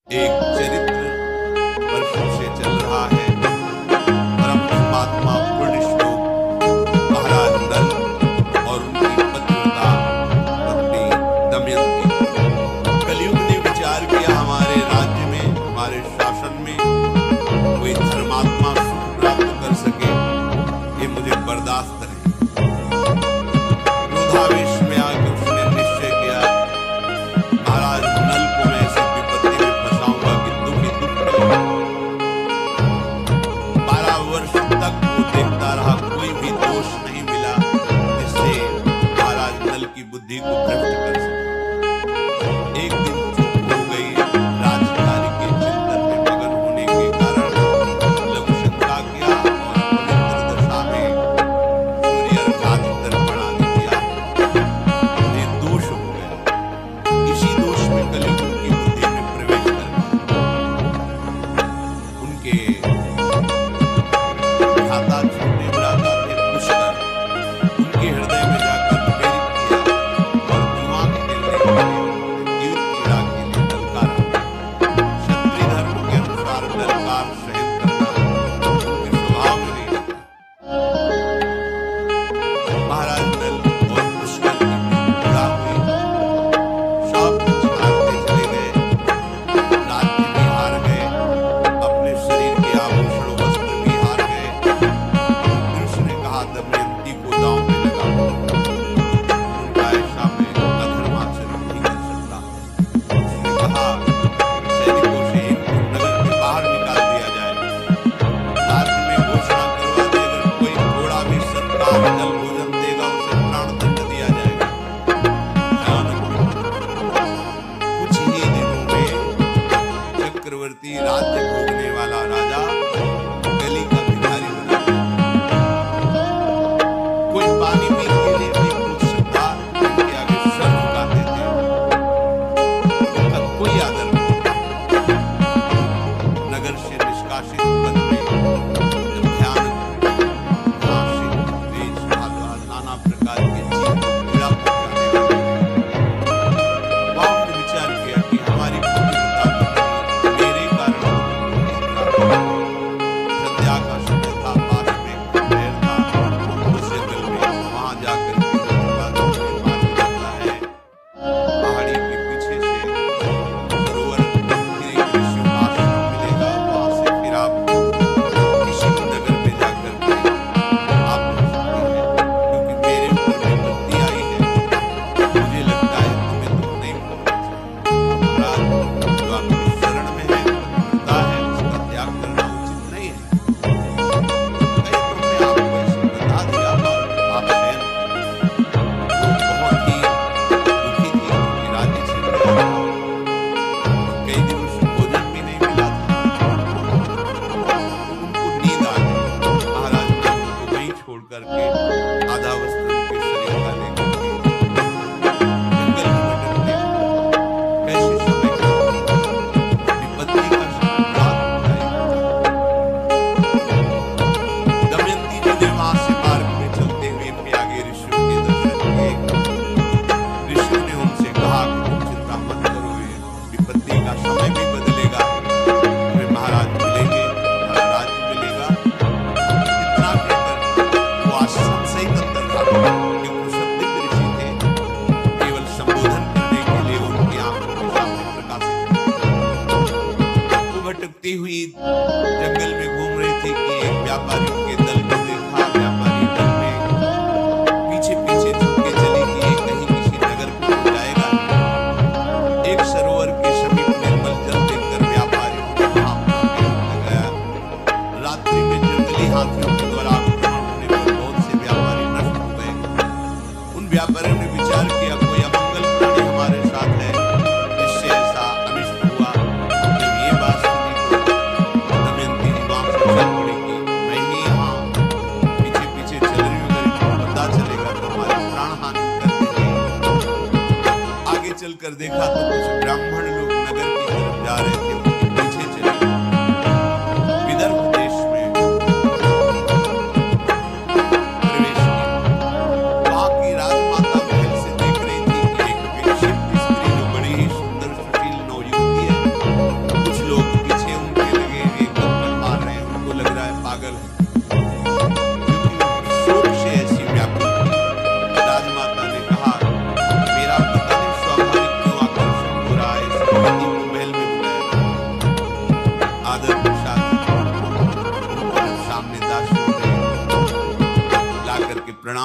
एक चरित्र वर्षों से चल रहा है। परम महात्मा पूर्ण श्लोक महाराज नल और उनकी पतिव्रता पत्नी दमयंती। कलयुग ने विचार किया हमारे राज्य में, हमारे शासन में कोई धर्मात्मा सुख प्राप्त कर सके, ये मुझे बर्दाश्त नहीं। क्रोधावेश में आकर उसने निश्चय किया, महाराज नल को मैं ऐसी विपत्ति में फंसाऊंगा कि दुख ही दुख मिलेगा। 12 वर्ष तक वो देखता रहा, कोई भी दोष नहीं मिला जिससे महाराज नल की बुद्धि को भ्रष्ट कर सके। एक दिन चूक हो गई, राजकुमारी के चिंतन में मगन होने के कारण लघु शंका किया और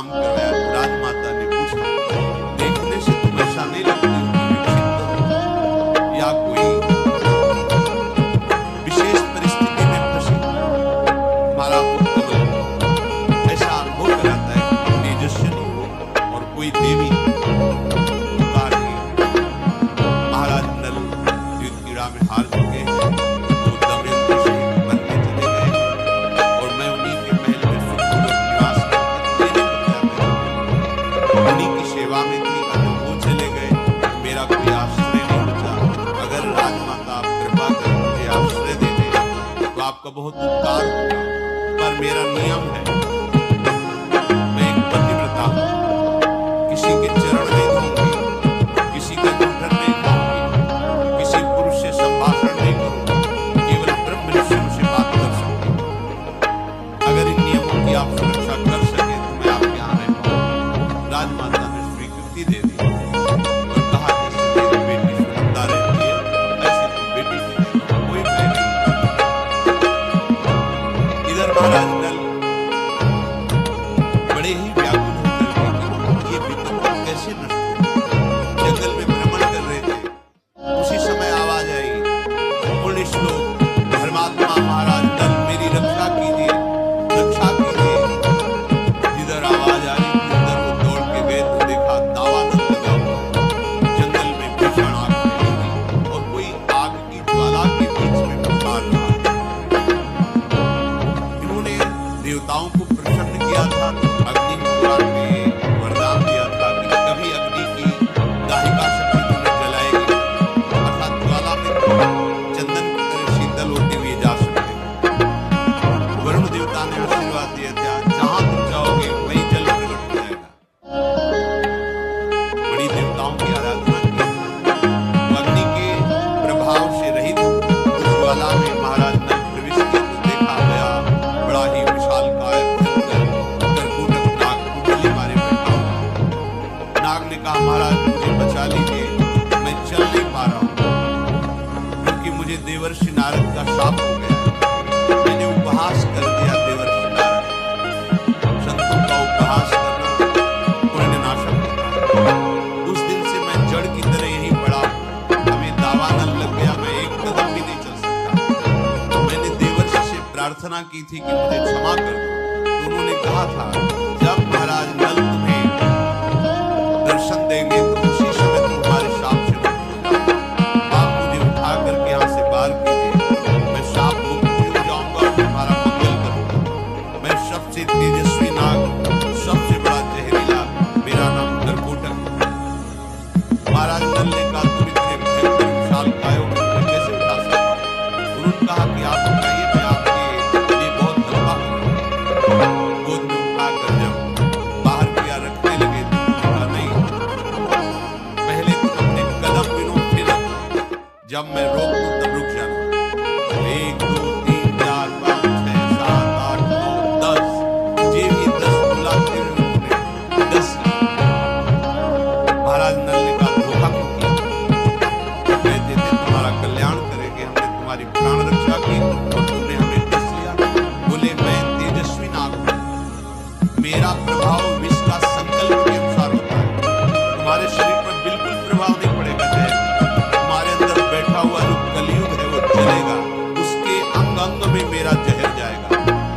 प्रणाम करवाया तो राजमाता ने पूछा, देखने से तुम ऐसा नहीं लगती हो कि विक्षिप्त हो या कोई विशेष परिस्थिति में फंसी। तुम्हारा मुक्तबल ऐसा अनुभव कराता है कि तेजस्विनी हो और कोई देवी पुकार के महाराज नल युद्धक्रीड़ा में हार चुके हैं, वो दमयंती शहीद बनने चले गए और मैं उन्हीं के महल में सुखपूर्वक निवास करता था। उन्हीं की सेवा में थी। अगर वो चले गए तो मेरा कोई आश्रय नहीं बचा। अगर राजमाता आप कृपा कर मुझे आश्रय दे दें तो आपका बहुत उपकार होगा, पर मेरा नियम है, मैं एक पतिव्रता हूँ, किसी के चरण नहीं धोऊंगी, किसी का जूठन नहीं खाऊंगी, किसी पुरुष से संभाषण नहीं करूंगी, केवल ब्रह्म ऋषियों से बात कर सकूंगी। अगर इन नियमों की आप सुरक्षा कर सके तो मैं आपके यहाँ रह पाऊंगा। राजमाता ने स्वीकृति दे दी और कहा, जैसे मेरी बेटी सुनंदा रहती है ऐसे तुम बेटी की दे दो, कोई भय नहीं। इधर महाराज नल बड़े ही व्याकुल होकर के ये विपत्ति कैसे नष्ट होगी, जंगल में भ्रमण कर रहे थे। उसी समय आवाज आई, पुण्य श्लोक धर्मात्मा महाराज नल मेरी रक्षा कीजिए, रक्षा कीजिए। जिधर आवाज आ रही थी उधर वो दौड़ के गए तो देखा दावानल लगा हुआ, जंगल में भीषण आग फैली हुई और कोई आग की ज्वाला के बीच में पुकार रहा। इन्होंने देवताओं को प्रसन्न किया था, अग्नि भगवान ने वरदान दिया था कि कभी अग्नि की दाहिका शक्ति तुम्हें जलाएगी, अर्थात ज्वाला में चंदन की तरह शीतल होते हुए जा सकते हो। वरुण देवता ने आशीर्वाद दिया था, जहां तुम जाओगे वहीं जल प्रकट हो जाएगा। बड़ी देवताओं की आराधना की, अग्नि के प्रभाव से रहित उस ज्वाला में महाराज नल प्रवेश किए तो देखा गया बड़ा ही विशालकाय करकोटक नाग कुंडली मारे बैठा हुआ। नाग ने कहा, महाराज मुझे बचा लीजिए, मैं चल नहीं पा रहा हूँ क्योंकि मुझे देवर्षि नारद का शाप हो गया है। मैंने उपहास कर दिया देवर्षि नारद। संतों का उपहास करना पुण्यनाशक होता है। उस दिन से मैं जड़ की तरह यहीं पड़ा हूँ, हमें दावानल लग गया, मैं एक कदम भी नहीं चल सकता। मैंने देवर्षि से प्रार्थना की थी कि मुझे क्षमा कर दो, तो उन्होंने कहा था जब महाराज नल तुम्हें दर्शन देंगे तो उसी समय तुम हमारे शाप से मुक्त हो जाओ। आप मुझे उठा करके यहाँ से बाहर कीजिए, मैं शाप मुक्त हो जाऊंगा और तुम्हारा मंगल करूंगा। मैं सबसे तेजस्वी नाग, सबसे बड़ा जहरीला, मेरा नाम करकोटक। महाराज नल ने कहा, तुम इतने भयंकर विशालकाय हो, मैं कैसे उठा सकता हूं? उन्होंने कहा कि आप उठाइए, मैं आपके लिए बहुत लंबा हूं। गोद में उठाकर जब बाहर किया रखने लगे तो उन्होंने कहा, नहीं, पहले तुम अपने कदम गिनो फिर रखना, जब मैं रोक दूं तब रुक जाना। 1 2 3 4 5 6 7 8 9 10 जे भी 10 बोला फिर उन्होंने 10 महाराज नल ने कहा, धोखा क्यों किया? कहते थे तुम्हारा कल्याण करेंगे, हमने तुम्हारी प्राण रक्षा की और तुमने हमें डस लिया। बोले, मैं तेजस्वी नाग हूं, मेरा प्रभाव विष का संकल्प के अनुसार होता है। तुम्हारे शरीर पर बिल्कुल प्रभाव नहीं पड़ेगा जहर का। तुम्हारे अंदर बैठा हुआ जो कलयुग है वो चलेगा, उसके अंग अंग में मेरा जहर जाएगा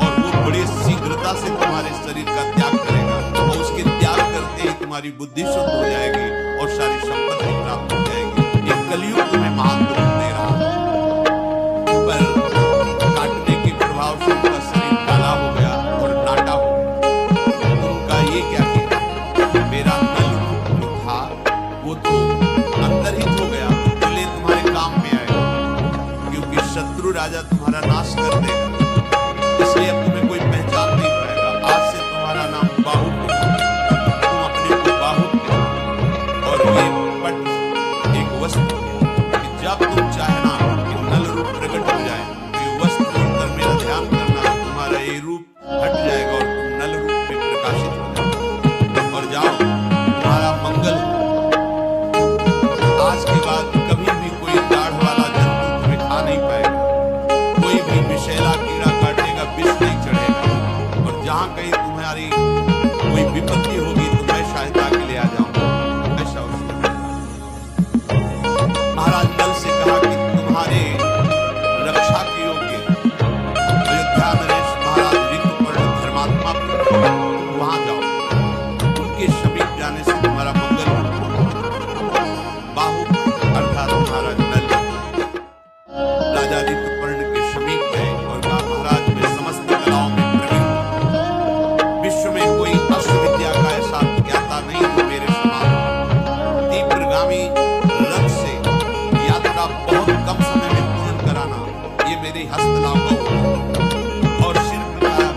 और वो बड़ी शीघ्रता से तुम्हारे शरीर का त्याग करेगा और उसके त्याग करते ही तुम्हारी बुद्धि शुद्ध हो जाएगी और सारी संपत्ति प्राप्त हो जाएगी। ये कलयुग तुम्हें महान दुख दे रहा है। पर काटने के प्रभाव से उनका शरीर काला हो गया और नाटा हो गया। उनका ये क्या किया, मेरा नल रूप जो था वो तो अंतर्हित हो गया, बोले तुम्हारे काम में आएगा क्योंकि शत्रु राजा तुम्हारा नाश कर देगा, इसलिए अब तुम्हें कोई पहचान नहीं पाएगा। आज से तुम्हारा नाम बाहुक होगा, तुम अपने को बाहुक कहना। और ये पट एक वस्त्र कि जब तुम चाहना कि नल रूप प्रकट हो जाए तो ये वस्त्र छोड़कर मेरा ध्यान करना, तुम्हारा ये रूप हट जाएगा और तुम नल रूप में प्रकाशित हो जाओगे और जाओ, तुम्हारा मंगल हो। आज के बाद कभी भी कोई दाढ़ वाला जंतु तुम्हें खा नहीं पाएगा, कोई भी विषैला कीड़ा काटेगा विष नहीं चढ़ेगा। विपत्ति होगी तो मैं सहायता के लिए आ जाऊंगा, ऐसा उसने कहा। महाराज नल से कहा कि तुम्हारे रक्षा के योग्य अयोध्या नरेश महाराज ऋतुपर्ण धर्मात्मा वहां जाओ, उनके समीप जाने से तुम्हारा मंगल हो। बाहु अर्थात महाराज नल राजा ऋतुपर्ण के समीप गए और कहा, महाराज मैं समस्त कलाओं में प्रवीण हूं, विश्व में कोई अस्त्र विद्या का ऐसा ज्ञाता नहीं जो मेरे समान हो। तीव्रगामी रथ से यात्रा बहुत कम समय में पूर्ण कराना ये मेरी हस्तलाघव होगा, और शिल्प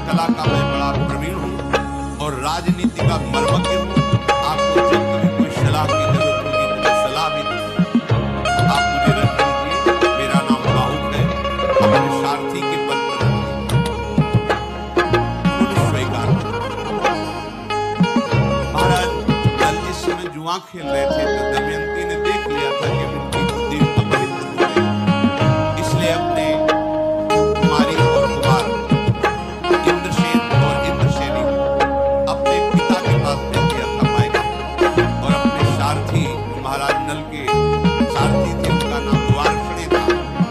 कला का मैं बड़ा प्रवीण हूँ और राजनीति का मर्मज्ञ हूँ। आपको जब कभी कोई सलाह की जरूरत होगी तो मैं सलाह भी दूंगा। आप मुझे रख लीजिए, मेरा नाम बाहुक है, अपने सारथी के पद पर रख लीजिए। उन्होंने स्वीकार किया। महाराज नल जिस समय जुआ खेल रहे थे तो दमयंती ने देख लिया था कि उनकी बुद्धि अपवित्र हो गई, इसलिए अपने कुमारी और कुमार इंद्रसेन और इंद्रसेनी को अपने पिता के पास भेज दिया था मायके, और अपने सारथी महाराज नल के सारथी थे, उनका नाम द्वारषणी था,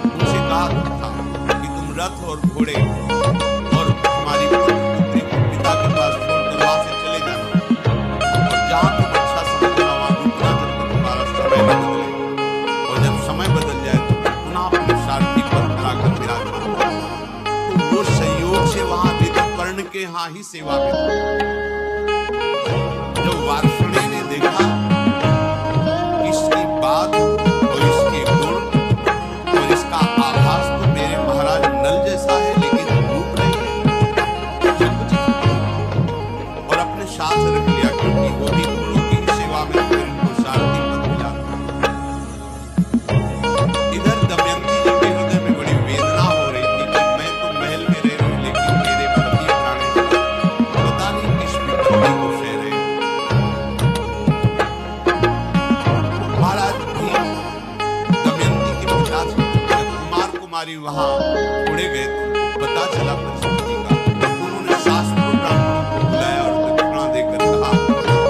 उनसे कहा था कि तुम रथ और घोड़े और हमारी पुत्री को पिता के पास छोड़कर वहां से चले जाना, और जहां तुम अच्छा समझना वहां रुकना जब तक तुम्हारा समय न बदले, और जब समय बदल जाए तो पुनः अपने सारथी पर आकर विराजमान हो। तो वो संयोग से वहां ऋतुपर्ण के यहाँ ही सेवा में थे। जब वार्ष्णी ने देखा इसकी बात और इसके गुण और इसका आभास तो मेरे महाराज नल जैसा है, लेकिन रूप नहीं है, संकुचित है, और अपने साथ रख लिया, क्योंकि वो भी गुरुओं की सेवा में फिर इनको सारथी पद मिला। इधर दमयंती जी के हृदय में बड़ी वेदना हो रही थी कि मैं तो महल में रह रही हूं, लेकिन मेरे पति प्राणेश्वर पता नहीं किस विपत्ति को सह रहे हैं। महाराज भीम दमयंती के पिता थे। जब कुमार कुमारी वहां छोड़े गए तो पता चला परिस्थिति का, उन्होंने शास्त्र ब्राह्मणों को बुलाया और दक्षिणा देकर कहा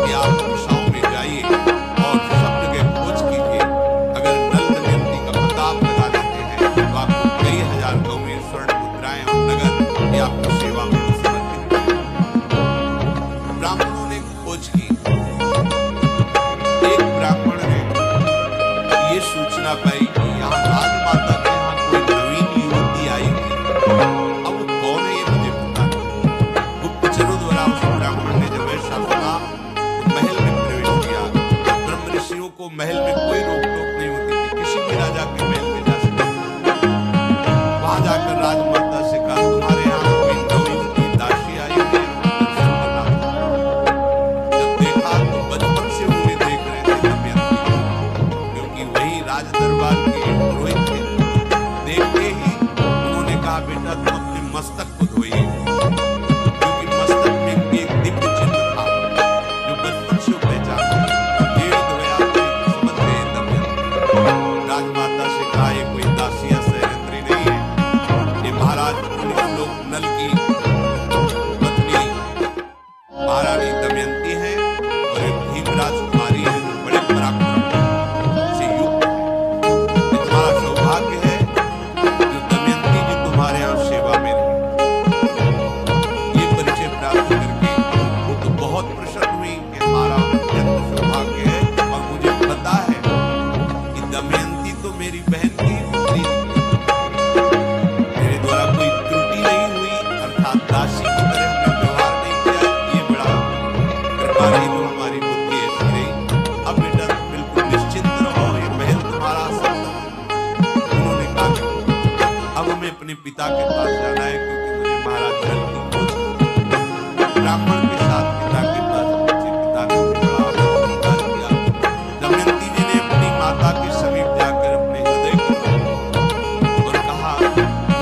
कि आप दिशाओं में जाइए और सब जगह खोज कीजिए, अगर नल दमयंती का पता आप लगा लेते हैं तो आपको कई हजार गौवें, स्वर्ण मुद्राएं और नगर ये आपकी सेवा में समर्पित करेंगे। ब्राह्मणों ने खोज की। एक ब्राह्मण ने ये सूचना पाई कि यहाँ राजमाता के यहाँ कोई नवीन युवती आई हुई। अब वो कौन है ये मुझे पता नहीं। गुप्तचरों द्वारा उस ब्राह्मण ने जब ऐसा सुना तो महल में प्रवेश किया। ब्रह्म ऋषियों को महल में कोई रोक टोक नहीं होती थी, किसी भी राजा के महल में जा सकते। वहां जाकर राजमाता से कहा, तुम्हारे यहाँ कोई नवयुवती दासी आई हुई है, दर्शन करना चाहती हूं। जब देखा तो बचपन से उन्हें देख रहे थे दमयंती, क्योंकि वही राज दरबार के पुरोहित थे। देखते ही उन्होंने कहा, बेटा तुम अपने मस्तक को धोइए, क्योंकि मस्तक में एक दिव्य चिन्ह था जो बचपन से वो पहचानते थे। ये धोया तो समझ गए दमयंती। राजमाता से कहा, ये कोई दासी या सहरंत्री नहीं है, ये महाराज लोक नल की पत्नी महारानी दमयंती है, और एक भीमराज कुमारी है जो बड़े पराक्रम से युक्त है। ये तुम्हारा सौभाग्य है जो दमयंती जी तुम्हारे यहाँ सेवा में रही। ये परिचय प्राप्त करके वो तो बहुत प्रसन्न हुई कि हमारा अत्यंत सौभाग्य है, और मुझे पता है कि दमयंती तो मेरी बहन की ही पुत्री निकली, मेरे द्वारा कोई त्रुटि नहीं हुई, अर्थात दासी की तरह हमने व्यवहार नहीं किया। ये बड़ा कृपा रही जो हमारी बुद्धि ऐसी रही। अब बेटा तुम बिल्कुल निश्चिंत रहो, ये महल तुम्हारा संपत्ति। उन्होंने कहा, अब हमें अपने पिता के पास जाना है, क्योंकि मुझे महाराज नल की खोज करनी है। ब्राह्मण के साथ पिता के पास पहुंचे। पिता ने उन्हें बड़ा आदर सत्कार किया। दमयंती जी ने अपनी माता के समीप जाकर अपने हृदय की बात कही और कहा,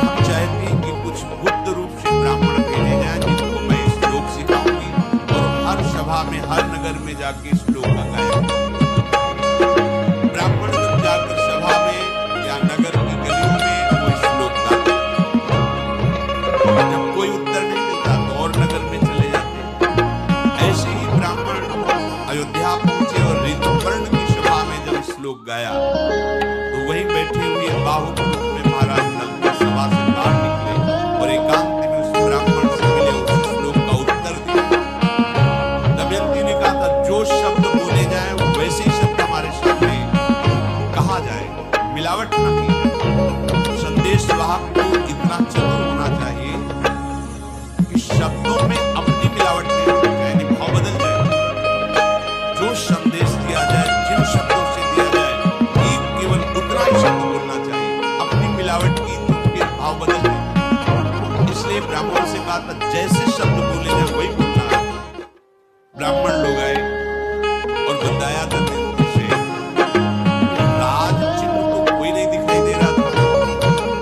हम चाहते हैं कि कुछ गुप्त रूप से ब्राह्मण भेजे जाएं, जिनको मैं श्लोक सिखाऊंगी और हर सभा में, हर नगर में जाके श्लोक का गायन करूंगी। ब्राह्मण जब जाकर सभा में या नगर की गलियों में वो श्लोक गाते, जब कोई उत्तर नहीं मिलता तो और नगर में चले जाते। ऐसे ही भाव बदल गए। इसलिए ब्राह्मण से कहा था जैसे शब्द बोले जाए वही बोलना है। ब्राह्मण लोग आए और बताया था दमयंती से, राज चिन्ह तो कोई नहीं दिखाई दे रहा था।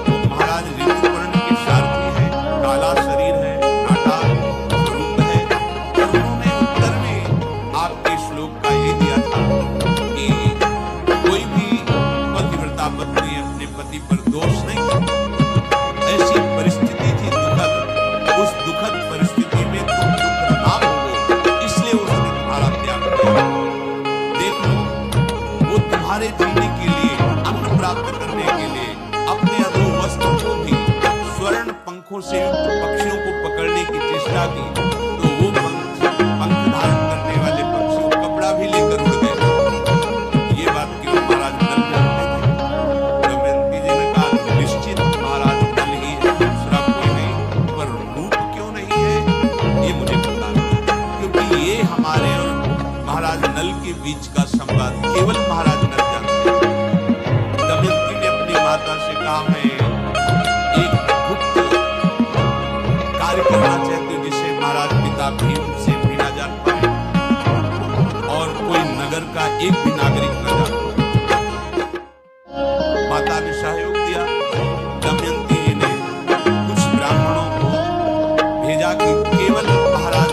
वो महाराज ऋतुपर्ण के सारथी है, काला शरीर है, नाटा स्वरूप है। और उन्होंने उत्तर में आपके श्लोक का ये दिया था कि कोई भी पतिव्रता पत्नी अपने पति पर दोष नहीं करती। ऐसी परिस्थिति थी दुखद, उस दुखद परिस्थिति में तुम दुख ना भोगो, इसलिए उसने तुम्हारा त्याग किया। देख लो, वो तुम्हारे जीने के लिए, अन्न प्राप्त करने के लिए अपने अधो वस्त्र को भी स्वर्ण पंखों से युक्त पक्षियों को पकड़ने की चेष्टा की, तो वो पंख धारण करने वाले पक्षी कपड़ा भी लेकर उड़ गए। ये बात क्यों महाराज नल जानते थे। दमयंती जी ने कहा निश्चित महाराज नल ही है, दूसरा कोई नहीं, पर रूप क्यों नहीं है ये मुझे पता नहीं, क्योंकि ये हमारे और महाराज नल के बीच का संवाद केवल महाराज नल जानते हैं। दमयंती ने अपनी माता से कहा मैं एक गुप्त कार्य करना चाहती हूँ जिसे महाराज पिता भीम से भी ना जान पाए और कोई नगर का एक भी नागरिक न जान पाए। माता ने सहयोग दिया। दमयंती जी ने कुछ ब्राह्मणों को भेजा कि केवल महाराज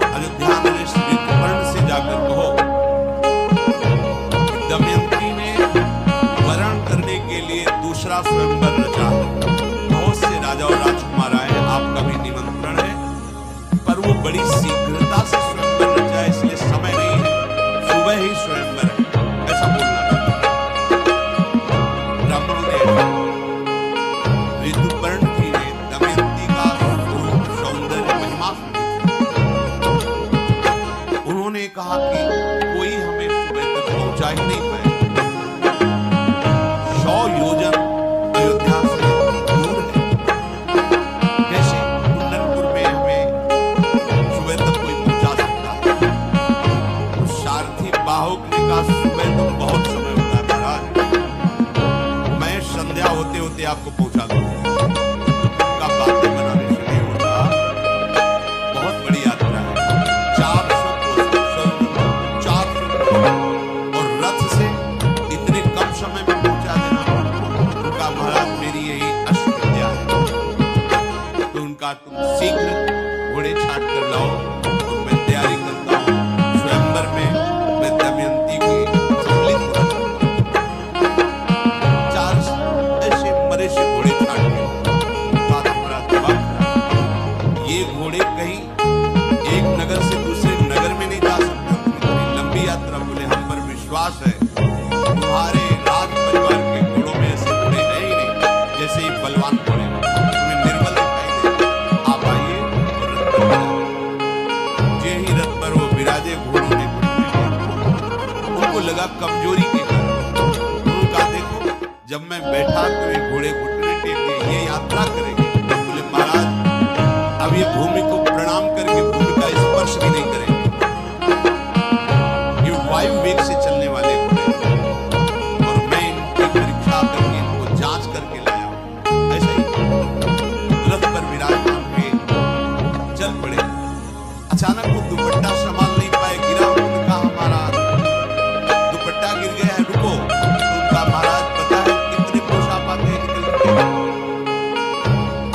अयोध्या में ऋतुपर्ण से जाकर कहो कि दमयंती ने वरण करने के लिए दूसरा स्वयंवर रचा है। बहुत से राजा और राजकुमार आए, आपका भी निमंत्रण है, पर वो बड़ी शीघ्रता से स्वयंवर रचा है, इसलिए समय नहीं है, सुबह ही स्वयंवर है, ऐसा बोलना था। ब्राह्मणों ने, ऋतुपर्ण जी ने दमयंती का स्वरूप, सौंदर्य, महिमा सुनी। उन्होंने कहा कि कोई हमें सुबह तक पहुंचा ही नहीं पाए। 100 योजन अयोध्या से दूर है, कैसे कुंदनपुर में हमें सुबह तक कोई पहुंचा सकता है। तो सारथी बाहुक ने कहा सुबह तो बहुत समय होता है महाराज, मैं संध्या होते होते आपको पहुंचा दूंगा। उनका बातें बनाने से नहीं होता, बहुत बड़ी यात्रा है, 400 और रथ से इतने कम समय में पहुंचा देना। उनका महाराज मेरी यही अष्टविद्या है, तो उनका तुम शीघ्र घोड़े छाट कर लाओ और मैं तैयारी करता हूँ, स्वयंवर में मैं दमयंती की सम्मिलित होना चाहता हूँ। 4 ऐसे मरे से घोड़े छाट के बात हमारा जवाब था। ये घोड़े कहीं एक नगर से दूसरे नगर में नहीं जा सकते, इतनी लंबी यात्रा। बोले हम पर विश्वास है, तुम्हारे राज परिवार के घोड़ों में ऐसे घोड़े है ही नहीं जैसे ही बलवान घोड़े, तुम्हें निर्बल दिखाई दे। आप आइए और रथ पर बिराजे। जे ही रथ पर वो विराजे, घोड़ों ने घुटने टेके। उनको लगा कमजोरी के कारण। उनका देखो जब मैं बैठा तो ये घोड़े घुटने टेके, ये यात्रा करेंगे। बोले महाराज अब ये भूमि को प्रणाम करके भूमि का स्पर्श भी नहीं करेंगे, ये वायु वेग से चलने वाले घोड़े, और मैं इनकी परीक्षा करके इनको जांच करके लाया हूं। ऐसा ही रथ पर विराजमान हुए, चल पड़े। अचानक वो दुपट्टा संभाल नहीं पाए, गिरा। उन्होंने कहा हमारा दुपट्टा गिर गया है, रुको। तो उनका महाराज पता है कितने पोषा पाते निकल चुके,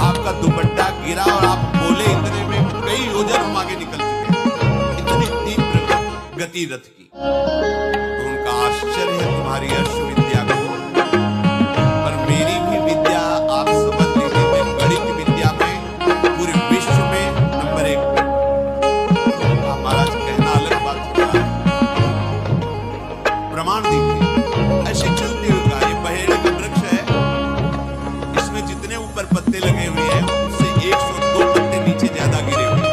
आपका दुपट्टा गिरा और आप बोले इतने में कई योजन हम आगे निकल चुके हैं, इतनी तीव्र गति रथ की। तो उनका आश्चर्य है तुम्हारी अश्वविद्या को, पर मेरी भी विद्या आप समझ लीजिए, मैं गणित विद्या में पूरे विश्व में नंबर 1 पे। तो उनका महाराज कहना अलग बात होता है, प्रमाण दीजिए। ऐसे चलते हुए कहा ये बहेड़े का वृक्ष है, इसमें जितने ऊपर पत्ते लगे हुए हैं उससे 102 पत्ते नीचे ज्यादा गिरे हुए हैं।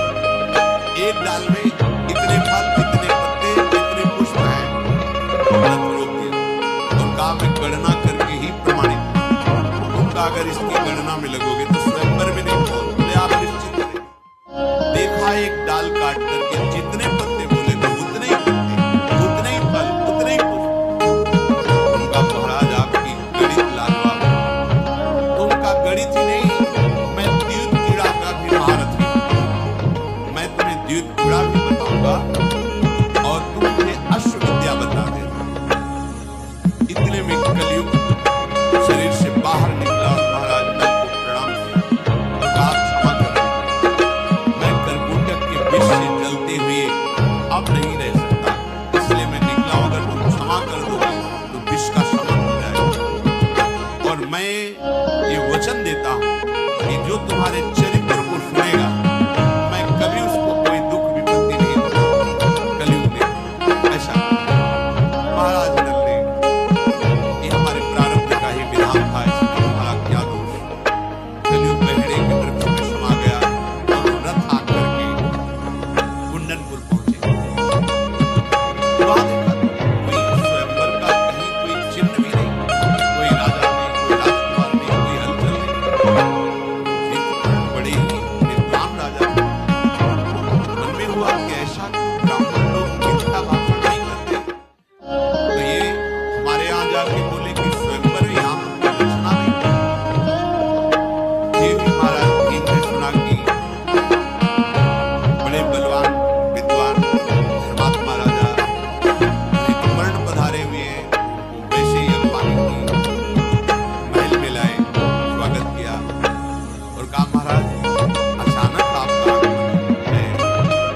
एक डाल में इतने फल, इतने पत्ते, इतने पुष्प हैं। रथ रोक दिया और कहा मैं गणना करके ही प्रमाणित। उनका अगर इसकी गणना में लगोगे तो स्वयंवर में नहीं पहुंचोगे, आप निश्चित रहे। देखा एक डाल काट करके जितने पत्ते बोले थे उतने ही पत्ते, उतने ही फल, उतने ही पुष्प। उनका महाराज आपकी गणित लाजवाब, तो उनका गणित ही नहीं ये वचन देता हूं कि जो तुम्हारे चरित्र को सुनेगा, मैं कभी उसको कोई दुख विपत्ति नहीं दूंगा। कलयुग में ऐसा महाराज नल ने, ये हमारे प्रारब्ध का ही विधान था, इसमें हमारा क्या दोष। कलयुग में हेड़े के वृक्ष में समा गया और रथ आकर के कुंडनपुर पहुंचे। वहां देखा कोई स्वयंवर का कहीं कोई चिन्ह भी नहीं, कोई राजा नहीं, कोई राजकुमार नहीं, कोई हलचल नहीं। बड़े ही विद्वान राजा मन में हुआ कि ऐसा ब्राह्मण लोग मिथ्या भाषण नहीं करते, तो ये हमारे यहाँ जाके बोले कि स्वयंवर यहाँ पर रचना नहीं। ये भी महाराज भीम ने सुना कि बड़े बलवान विद्वान धर्मात्मा राजा ऋतुपर्ण पधारे हुए हैं, उनको वैसे ही अंबानी की महल में लाए, स्वागत किया और कहा महाराज अचानक आपका आगमन, मैं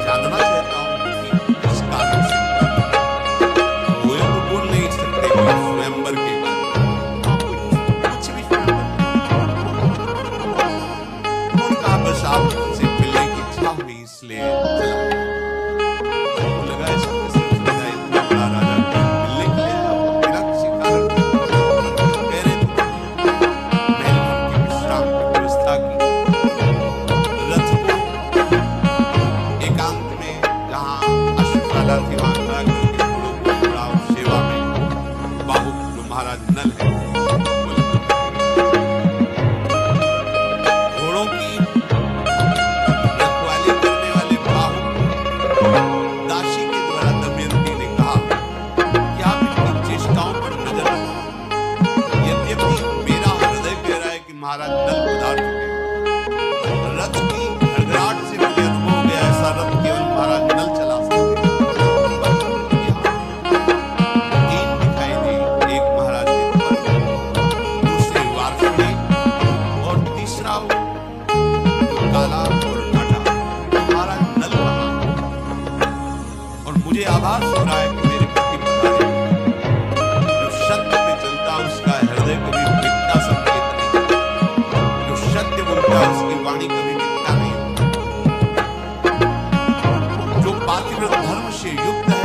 जानना चाहता हूँ कि किस कारण से। वो तो बोल नहीं सकते कि स्वयंवर के कारण, हाँ, कुछ भी स्वयंवर। उन्होंने कहा बस आपसे मिलने की इच्छा हुई इसलिए चला गया। उनको लगा ऐसा कैसे हो सकता है, इतना बड़ा राजा मिलने के लिए आया हो, बिना किसी कारण के। कह रहे थे महल में उनकी विश्राम की व्यवस्था की, रथ को एकांत में जहाँ अश्वशाला थी वहां खड़ा करके घोड़ों को छोड़ा और सेवा में बाहुक जो महाराज नल है, घोड़ों की रखवाली करने वाले बाहुक दासी के द्वारा दमयंती ने कहा कि आप इनकी चेष्टाओं पर नजर रखें। यद्यपि मेरा हृदय कह रहा है कि महाराज नल पधार चुके हैं, रथ की घड़घड़ाहट से मुझे अनुभव हो गया ऐसा रथ केवल महाराज नल चला सकते हैं। पर यहाँ तीन दिखाई दे, एक महाराज ऋतुपर्ण, दूसरे वार्ष्णेय और तीसरा वो जो काला और घाटा, महाराज नल कहाँ है? और मुझे आभास हो रहा है कि मेरे पति पधारे, जो सत्य पे चलता उसका हृदय कभी मिथ्या संकेत नहीं, जो सत्य बोलता उसकी वाणी कभी मिथ्या नहीं होती, जो पातिव्रत धर्म से युक्त है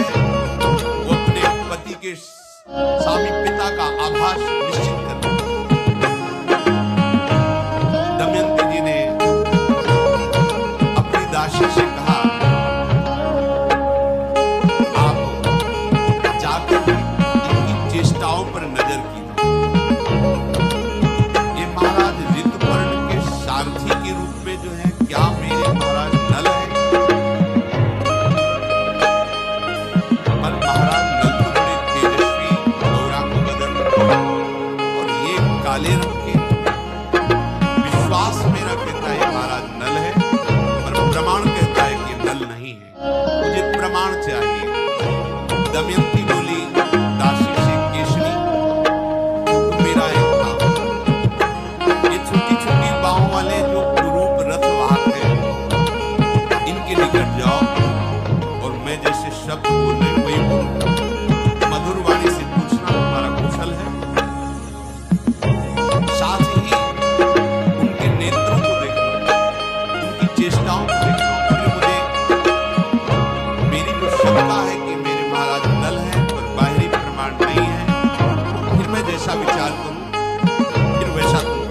वो अपने पति के स्वामी पिता का आभास निश्चित करता है। दमयंती जी ने अपनी दासी से कहा आप जाकर इनकी चेष्टाओं पर नजर कीजिए। ये महाराज ऋतुपर्ण के सारथी के रूप में जो है, क्या मेरे महाराज नल है? पर महाराज नल तो बड़े तेजस्वी गौरांग बदन और ये काले रंग के, विश्वास मेरा कहता है महाराज नल है, पर प्रमाण कहता है कि नल नहीं है, मुझे प्रमाण चाहिए। दमयंती बोली दासी से, केशनी तुम मेरा एक काम करो, ये छोटी छोटी बाहों वाले जो कुरूप रथवाहक हैं, इनके निकट जाओ और मैं जैसे शब्द बोल रहे हूं वही बोलो, मधुर वाणी से पूछना तुम्हारा कुशल है। साथ ही उनके नेत्रों को देखना, उनकी चेष्टाओं को देखना, फिर मुझे मेरी जो शंका है कि मेरे महाराज नल है पर बाहरी प्रमाण नहीं है, फिर मैं जैसा विचार करूं फिर वैसा करूं।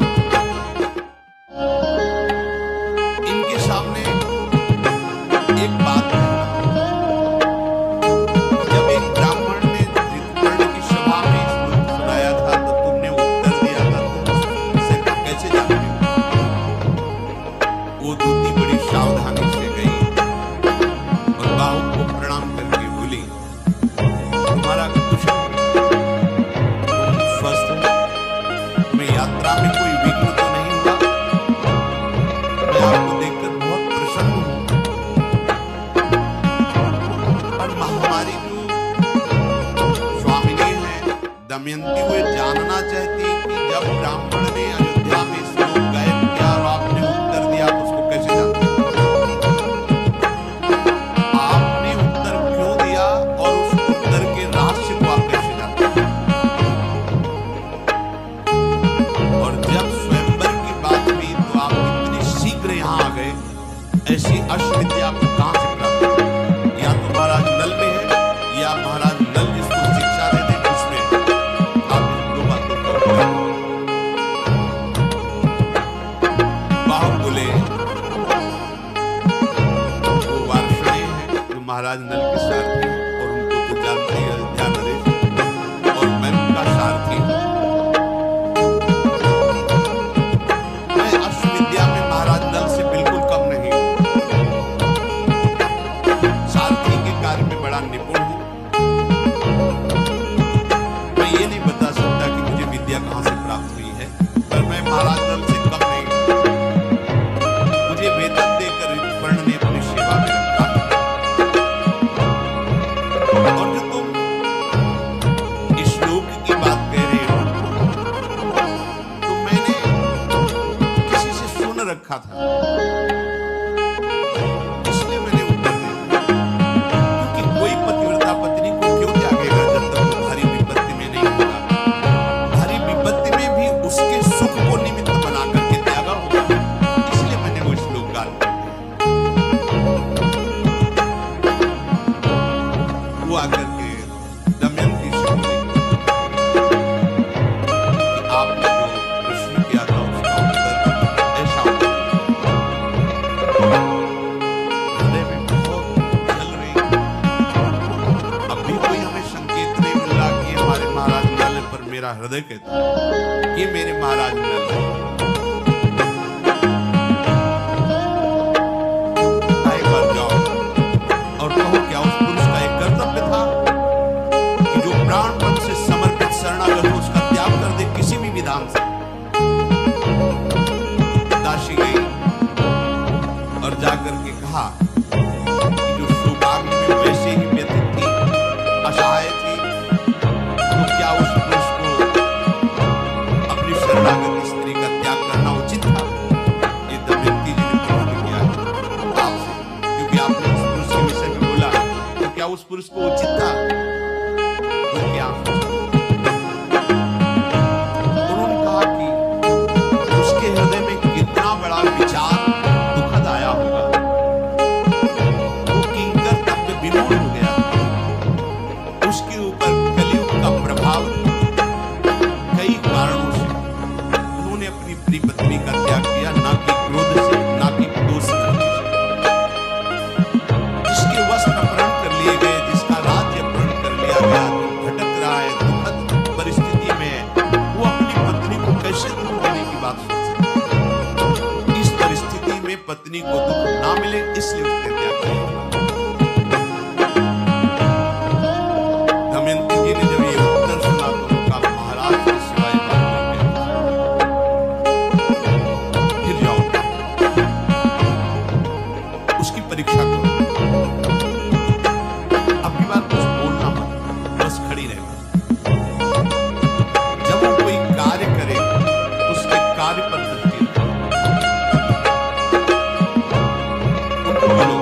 ऐसी अश्वविद्या आपको कहां से प्राप्त है? या तो महाराज नल में है, या महाराज नल जिसको शिक्षा दे दे उसमें। आप इन दो बातों का उपयोग। बाहु बोले वो वार्षणेय है जो महाराज नल के सारथी हैं, और उनको तो जानते हैं अयोध्या नरेश, और मैं उनका सारथी हूं। मैं अश्वविद्या में महाराज नल से बिल्कुल कम नहीं हूं। सारथी के कार्य में बड़ा निपुण हूं। मैं ये नहीं बता सकता कि मुझे विद्या कहां से प्राप्त हुई है, पर मैं महाराज नल से कम नहीं हूं। मुझे वेतन देकर ऋतुपर्ण ने अपनी सेवा में रखा। और जो तुम श्लोक की बात कह रहे हो, तो मैंने किसी से सुन रखा था, इसलिए मैंने उत्तर दिया। क्योंकि कोई पतिव्रता पत्नी को क्यों त्यागेगा जब तक वो भारी विपत्ति में नहीं होगा। भारी विपत्ति में भी उसके सुख को निमित्त बना करके त्यागा होगा, इसलिए मैंने वो श्लोक गान कर दिया। वो आकर के दमयंती से बोले कि आपने जो प्रश्न किया था उसका उत्तर ऐसा होगा। हृदय में बहुत जल रही। अभी कोई हमें संकेत नहीं मिल रहा कि हमारे महाराज नल है, पर मेरा हृदय कहता है कि मेरे महाराज नल है। एक बार जाओ और कहो क्या उस पुरुष का एक कर्तव्य था कि जो प्राणपण से समर्पित शरणागत हो उसका त्याग कर दे किसी भी विधान से। दासी गई और जाकर के कहा कि जो शोकाग्नि में वैसे ही व्यथित थी, असहाय थी, तो क्या उस पुरुष को अपनी शरणागत स्त्री का त्याग करना उचित था? ये दमयंती जी ने प्रश्न किया है आपसे, क्योंकि आपने उस पुरुष के विषय में बोला, तो क्या उस पुरुष को उचित था? वो क्या? उन्होंने कहा कि उसके हृदय में कितना बड़ा विचार दुखद आया होगा। वो किंकर तब विमूढ़ हो गया। उसके ऊपर कलयुग का प्रभाव कई कारणों से। उन्होंने अपनी प्रिय पत्नी का त्याग किया, ना कि क्रोध से, ना कि दोष से। जिसके वस्त्र अपहरण कर लिए गए, जिसका राज्य अपहरण कर लिया गया, जो भटक रहा है, दुखद परिस्थिति में है, वो अपनी पत्नी को कैसे दुख देने की बात सोच सकता है? इस परिस्थिति में पत्नी को दुख ना मिले, इसलिए उसने त्याग किया। दमयंती जी ने जब ये उत्तर सुना तो उनका महाराज के सिवाय बात नहीं कही। फिर जाओ, उसकी परीक्षा करो। अब की बार कुछ बोलना मत, बस खड़ी रहना। जब वो कोई कार्य करे, उसके कार्य पर दृष्टि रखो। उनको बोलो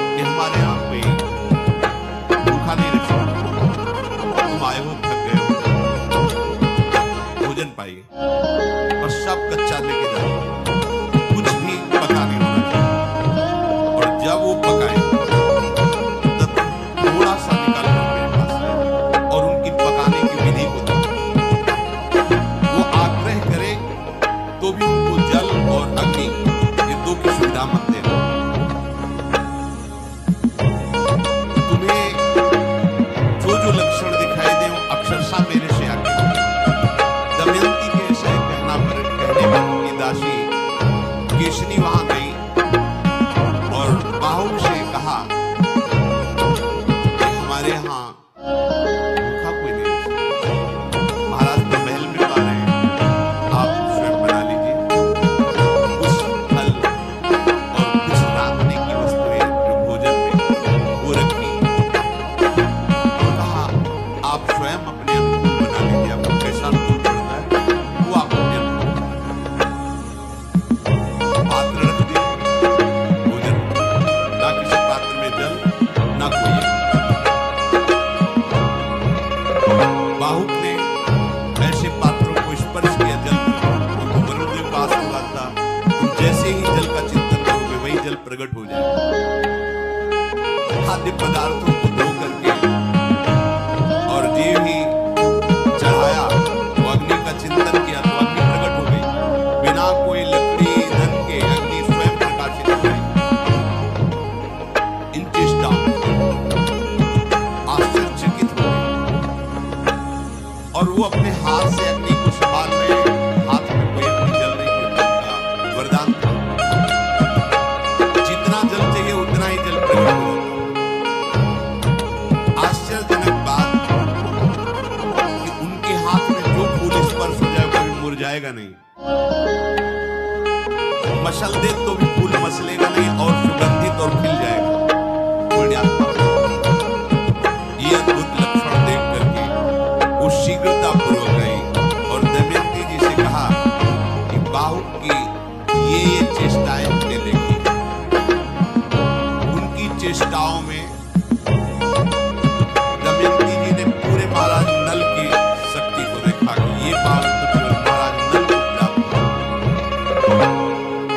कि हमारे यहाँ कोई भूखा नहीं रख सकता। तुम आए हो, थक गए हो, भोजन पाइए, और सब कच्चा लेके जाओ, कुछ भी पका नहीं होना चाहिए। और जब वो पकाए तब थोड़ा सा निकाल कर मेरे पास ले और उनकी पकाने की विधि को दो। वो आग्रह करे तो भी उनको जल और अग्नि ये दो की सुविधा मत देना। तुम्हें जो लक्षण दिखाई दे वो अक्षरशः मेरे से आके दमयंती के ऐसे कहने पर उनकी दासी केशनी वहां गई और बाहु से कहा कि हमारे यहाँ भूखा कोई नहीं है। महाराज तो महल में पा रहे हैं, आप स्वयं बना लीजिए कुछ फल और कुछ रांधने की वस्तुएं जो भोजन में वो रखी, और कहा आप स्वयं अपने अनुकूल बना लीजिए। आपको कैसा अनुकूल पड़ता है वो आप अपने अनुकूल पात्र रख दिए भोजन, ना किसी पात्र में जल, ना कोई। बाहुक ने ऐसे पात्रों को स्पर्श किया जल, उनको वरुणदेव का आशीर्वाद था। तुम जैसे ही जल का चिंतन करोगे वही जल प्रकट हो जाएगा। खाद्य पदार्थों को धो करके और जीव ही चढ़ाया, वो अग्नि का चिंतन किया तो अग्नि प्रकट हो गई। बिना कोई लकड़ी धन के अग्नि स्वयं प्रकाशित हो गई। इन चेष्टाओं आश्चर्यचकित हो गए और वो अपने हाथ से अग्नि को संभाल रहे। हाथ में कोई अग्नि जल रही थी, वरदान था। जितना जल चाहिए उतना ही जल प्रकट हो जाता। आश्चर्यजनक बात कि उनके हाथ में जो फूल स्पर्श हो जाए वो मुरझाएगा नहीं। मशल दे तो भी फूल मसलेगा नहीं और सुगंधित और खिल जाएगा। ये अद्भुत लक्षण देख करके वो शीघ्रता पूर्वक गई और दमयंती जी से कहा कि बाहु की ये चेष्टाएं हमने देखी। उनकी चेष्टाओं में दमयंती जी ने पूरे महाराज नल की शक्ति को देखा कि ये बाहु तो केवल महाराज नल को प्राप्त हुआ।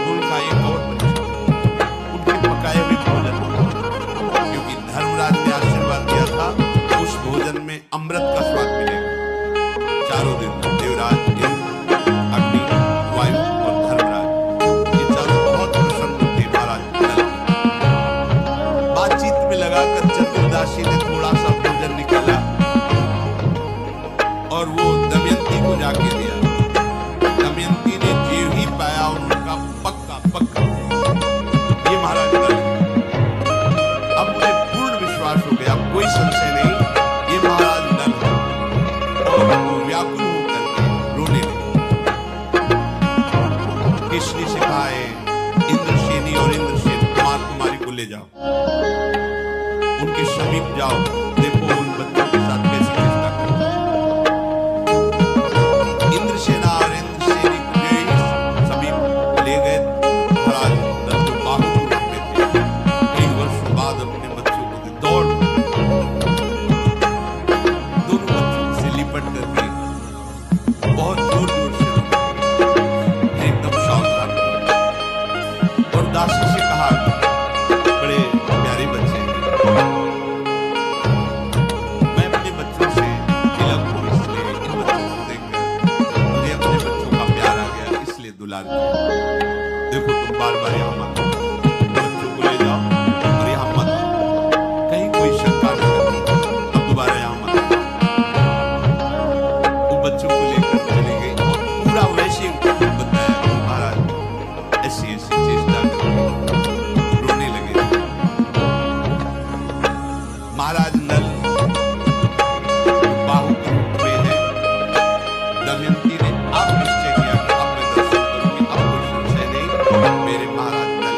उनका एक और परीक्षा, उनके पकाए हुए भोजन, क्योंकि धर्मराज ने आशीर्वाद दिया था उस भोजन में अमृत का स्वाद मिलेगा। चारों दिन देवराज, इंद्र, अग्नि, वायु और धर्मराज, ये चारों बहुत प्रसन्न थे महाराज नल। बातचीत में लगाकर चतुर्दाशी ने थोड़ा सा भोजन निकाला और वो दमयंती को जाके दिया। दमयंती ने जीव ही पाया उनका पक्का पक्का ये महाराज नल। अब मुझे पूर्ण विश्वास हो गया, कोई संशय नहीं, ये महाराज नल है। और वो व्याकुल होकर के रोने लगे। किशनी से कहा है, इंद्रसेनी और इंद्रसेन कुमार कुमारी को ले जाओ, उनके समीप जाओ, देखो उन बच्चों के साथ कैसी चेष्टा करते हैं। इंद्रसेना और इंद्रसेनी को समीप ले गए। महाराज नल जो बाहु रूप में थे, कई वर्षों बाद अपने बच्चों को दौड़ दोनों बच्चों से लिपट करके बहुत जोर जोर से रोने, एकदम सावधान और दासी से कहा, बड़े प्यारे बच्चे हैं, मैं अपने बच्चों से अलग हूँ, इसलिए इन बच्चों को देखकर मुझे अपने बच्चों का प्यार आ गया, इसलिए दुलार किया। देखो तुम बार बार यहाँ मत आओ, बच्चों को ले जाओ और यहाँ मत आओ, कहीं कोई शंका न करो, अब दोबारा यहाँ मत आओ। वो बच्चों को लेकर चली गई और पूरा वैसे बताया महाराज ऐसी ऐसी चेष्टा करके रोने लगे। महाराज नल बाहु के रूप में है। दमयंती ने अब निश्चय किया कि अब मैं दर्शन करूंगी, अब कोई संशय नहीं, मेरे महाराज नल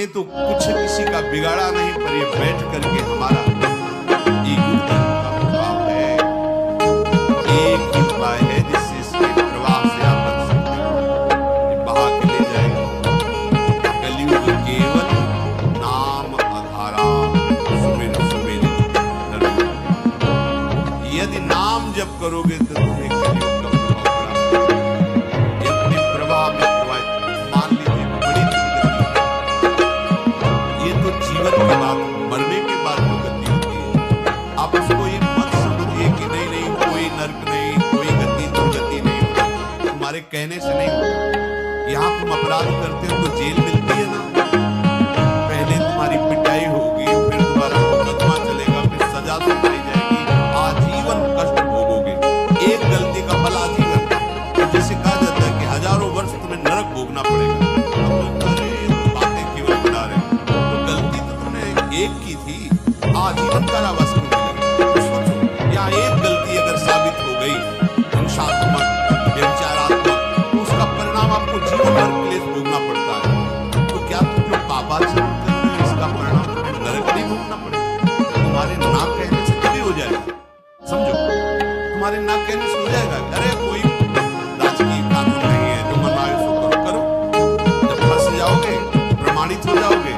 तो कुछ किसी का बिगाड़ा नहीं, पर ये बैठ करके हमारा एक का प्रभाव है। एक ही उपाय है जिससे इसके प्रवाह से आप बच सकते हो, ये बहा के ले जाएगा। कलयुग केवल नाम आधारा, सुमिर सुमिर नर। यदि नाम जप करोगे तो तुम्हें कलयुग का प्रभाव पड़ा। ये अपने प्रभाव में मान लीजिए बड़ी जीवन के बाद, मरने के बाद जो गति होती है, आप उसको ये मत समझिए कि नहीं नहीं कोई नर्क नहीं, कोई गति दुर्गति नहीं होती, तुम्हारे कहने से नहीं होता। यहाँ तुम अपराध करते हो तो जेल मिलती है ना, पहले तुम्हारी पिटाई होगी, फिर तुम्हारा मुकदमा चलेगा, फिर सजा सुनाई जाएगी, आजीवन कष्ट भोगोगे। एक गलती का फल आजीवन। तो जैसे कहा जाता है कि हजारों वर्ष तुम्हें नरक भोगना पड़ेगा। एक की थी, आजीवन कारावास को मिलेगा। तो सोचो, यहाँ एक गलती अगर साबित हो गई, हिंसात्मक, व्यभिचारात्मक, तो उसका परिणाम आपको जीवन भर क्लेश भोगना पड़ता है। तो क्या तुम जो पापाचरण कर रहे हो, इसका परिणाम तुम्हें नरक नहीं भोगना पड़ेगा? तुम्हारे ना कहने से कभी हो जाएगा। समझो, तुम्हारे ना कहने से हो जाएगा। अरे कोई राजकीय कानून नहीं है, जो मन आए सो करो। जब फंस जाओगे, प्रमाणित हो जाओगे,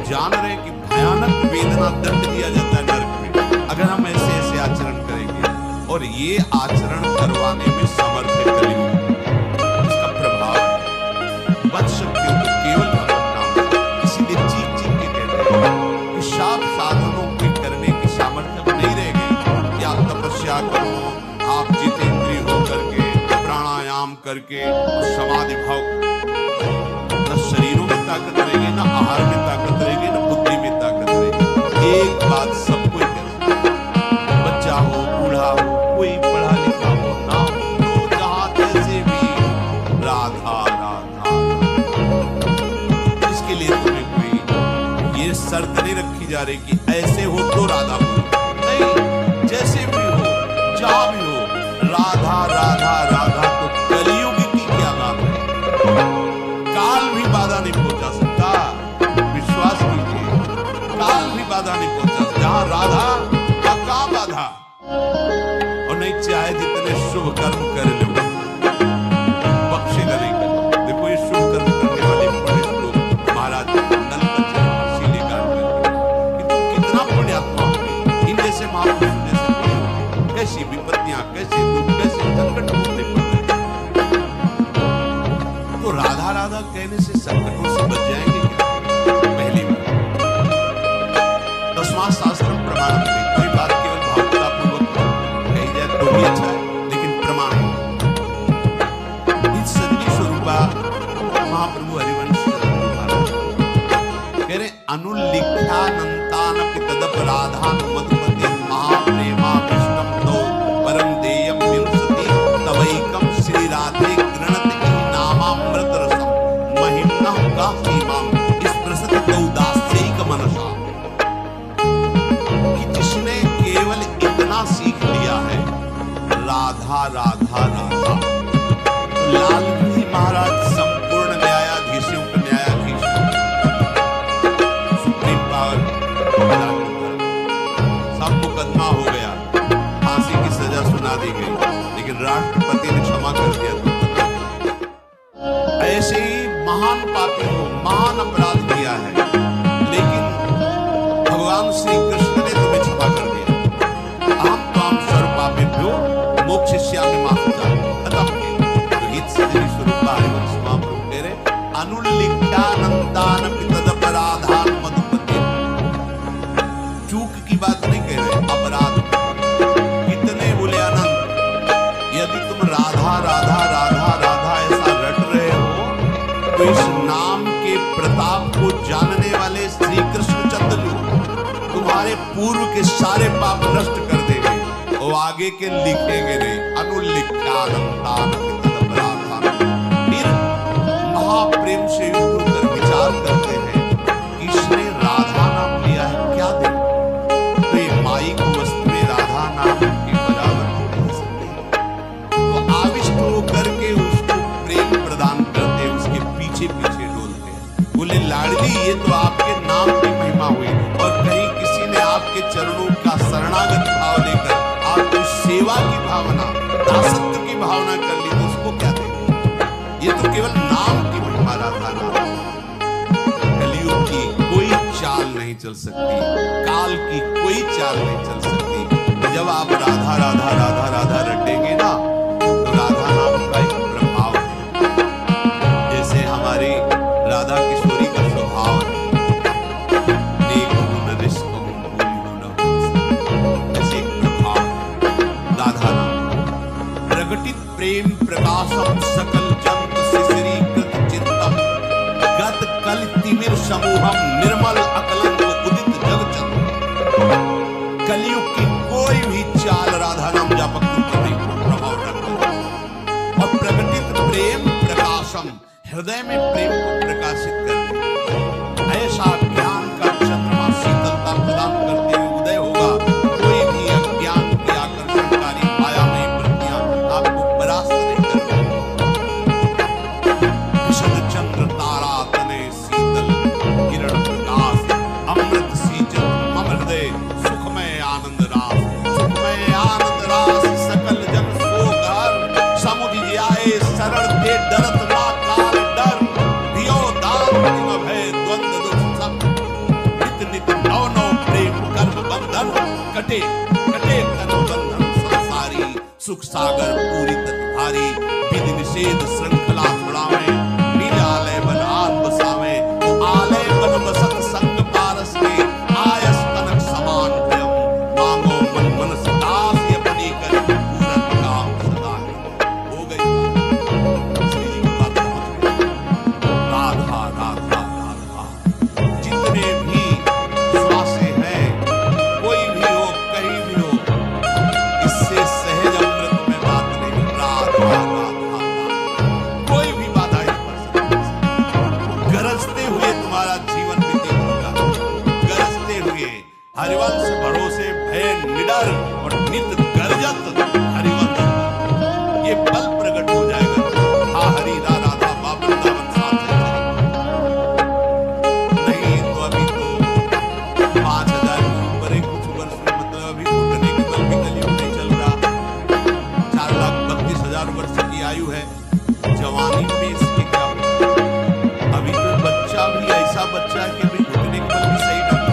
जान रहे हैं कि भयानक वेदना दंड दिया जाता है नरक में अगर हम ऐसे ऐसे आचरण करेंगे। और ये आचरण करवाने में समर्थ है कलयुग, इसका प्रभाव है। बच सकते हो तो केवल भगवान नाम। इसीलिए चीख चीख के कहते हैं कि शाप साधनों के करने की सामर्थ्य अब नहीं रह गई। या तपस्या करो, आप जितेंद्रिय हो करके, प्राणायाम करके, समाधि भाव, न शरीरों में ताकत रहेगी, न आहार में ताकत रहेगी, न बुद्धि में ताकत रहेगी। एक बात सबको कर सकते, बच्चा हो, बूढ़ा हो, कोई पढ़ा लिखा हो ना हो, तो जहां जैसे भी राधा राधा। इसके लिए तुम्हें कोई ये शर्त नहीं रखी जा रही कि ऐसे हो तो राधा बोलो, नहीं, जैसे भी हो, जहां भी हो, राधा राधा राधा। तो कलयुग की क्या बात है, काल भी बाधा नहीं पहुंचा सकता। विश्वास कीजिए, काल भी बाधा नहीं पहुंचा सकता। जहां राधा का काम बाधा। और नहीं चाहे जितने शुभ कर्म कर लो, बख्शेगा नहीं कर। देखो ये शुभ कर्म करने वाले बड़े लोग महाराज नल इसीलिए काम करते कि तुम कितना पुण्यात्मा होगे, इन जैसे महापुरुषों जैसे नहीं होगे। कैसी विपत्तियां, कैसे दुख, कैसे संकट भोगने पड़ रहे। तो राधा राधा कहने से संकटों से बच जाएंगे क्या? पहली बात। तस्मात् शास्त्रम प्रमाणम। कोई बात केवल भावुकतापूर्वक कही जाए तो भी अच्छा है, लेकिन प्रमाण है। इस सदगी स्वरूपा महाप्रभु हरिवंश कह रहे अनुलिख्यानंतानपि तदपराधान मधुपति महाप्रेमा विष्णम तौ परम देयम विंशति तवैकम श्री राधे गृणति नामामृत रसम महिम्नः कासीमाम स्पृशति तौ दास्यैक मनसा। कि जिसने केवल इतना सीख लिया है राधा राधा राधा, तो लालजी महाराज संपूर्ण न्यायाधीशों के न्यायाधीश, सुप्रीम पावर, सब मुकदमा हो गया, फांसी की सजा सुना दी गई, लेकिन राष्ट्रपति ने क्षमा कर दिया। ऐसे ही महान पापी हो, महान अपराध किया है, लेकिन भगवान श्री कृष्ण ने तुम्हें क्षमा कर दिया। अहम त्वां सर्वपापेभ्यो मोक्षयिष्यामि मा शुचः। खत्म। तो हित सजनी स्वरूपा हरिवंश महाप्रभु कह रहे अनुलिख्यानंतानपि तदपराधान मधुपति। चूक की बात नहीं कह रहे, अपराध कितने बोले अनंत। यदि तुम राधा राधा राधा राधा ऐसा रट रहे हो, तो इस नाम के प्रताप को जानने वाले श्री कृष्ण चंद्र तुम्हारे पूर्व के सारे पाप नष्ट कर देंगे, और आगे के लिखेंगे नहीं। अनुलिख्यानंतानपि तदपराधान। फिर महाप्रेम से युक्त होकर विचार करते हैं, इसने राधा नाम लिया है, क्या दे? तो ये माई को वस्तु में राधा नाम के बराबर हो सकते हैं। तो आविष्ट हो दासत्व की भावना कर ली तो उसको क्या देंगे? ये तो केवल नाम की महिमा राधा नाम। कलयुग की कोई चाल नहीं चल सकती, काल की कोई चाल नहीं चल सकती। जब आप राधा राधा राधा राधा रटेंगे ना तो राधा नाम का एक प्रभाव है। जैसे हमारी राधा किशोरी का स्वभाव है, नेक गुण रिश्तों भूल न ऐसे एक प्रभाव है राधा नाम। प्रकटित प्रेम प्रकाशम सकल जंत शिशिरीकृत चित्तम गत कल तिमिर समूहम निर्मल अकलंक उदित जगचंद्र। कलयुग की कोई भी चाल राधा नाम जापक पर नहीं प्रभाव करता। और प्रकटित प्रेम प्रकाशम, हृदय में प्रेम को प्रकाशित करते, ऐसा ज्ञान का चंद्रमा शीतलता प्रदान करते हुए उदय होगा। कोई भी अज्ञान की आकर्षणकारी मायामयी वृत्तियां आपको परास्त नहीं करती। विशद चंद्र तारा तने शीतल किरण प्रकाश अमृत सींचत मम हृदय सुखमय आनंद रास। सुखमय आनंद रास सकल जन सोकर समुझ आए शरण ते डरत ना काल डर। दियो दान दिन भय द्वंद दुख सब नित नित नव नव प्रेम कर्म बंधन कटे कटे कर्म बंधन संसारी। सुख सागर पूरी तत्भारी विधि निषेध श्रृंखला छुड़ावे। नीलालय बन आत्म बसावे आलय बन बसत संग पारस के। आयस तनक समान प्रियम मांगो मन मनस दास अपनी कर पूरन काम सदा हो गई। श्री जी की बात पहुंच गई। राधा राधा राधा जितने भी श्वासे हैं, कोई भी हो कहीं भी हो, इससे सहज अमृत में बात नहीं। राधा राधा कोई भी बाधा इस पर गरजते हुए तुम्हारा जीवन बीतेगा। गरजते हुए हरिवंश भरोसे भय निडर और नित गरजत हरिवंश ये बल प्रकट हो जाएगा। हा हरि रा राधा बा वृंदावन साथ नहीं तो अभी तो 5000 के ऊपर है कुछ वर्ष में, मतलब अभी घुटने के बल भी कलयुग नहीं चल रहा। 4,32,000 वर्ष की आयु है। जवानी में इसके क्या होगा? अभी तो बच्चा भी ऐसा बच्चा है कि अभी घुटने के बल भी सही ढंग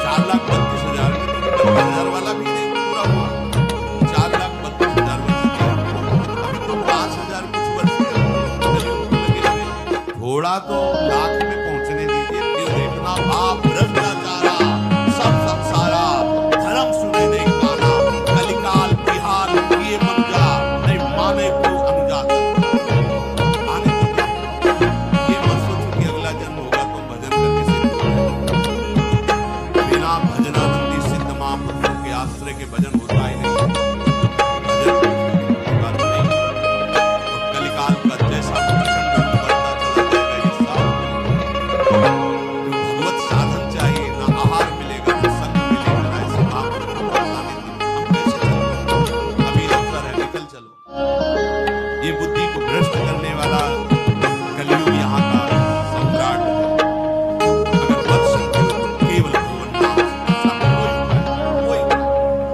4,32,000 में तो 32,000 वाला भी नहीं पूरा हुआ। 4,32,000 वर्ष की अभी तो 5,000 कुछ वर्ष के कलयुग को लगे हुए। थोड़ा तो लाख में पहुंचने दीजिए, फिर देखना बाप भ्रष्टाचारा सब संसारा धर्म सुने नहीं काना। कलिकाल बिहार किए मन जा नहीं माने को अनुजात। आने तो ये मत सोचो कि अगला जन्म होगा तो भजन करके सिद्ध हो जाएगा। बिना भजनानंदी सिद्ध महापुरुषों के आश्रय के भजन होता ही नहीं। भजन बात नहीं। और कलिकाल का जैसा प्रचंड रूप बढ़ता चला जाएगा, ये साफ जो भगवत साधन चाहिए, ना आहार मिलेगा ना संग मिलेगा ना ऐसे महापुरुषों को बताने की हम कैसे चलें? अभी अवसर है, निकल चलो। ये बुद्धि को भ्रष्ट करने वाला कलयुग यहाँ का सम्राट है। अगर बच सकते हो तो केवल भगवान नाम से सब कोई उपाय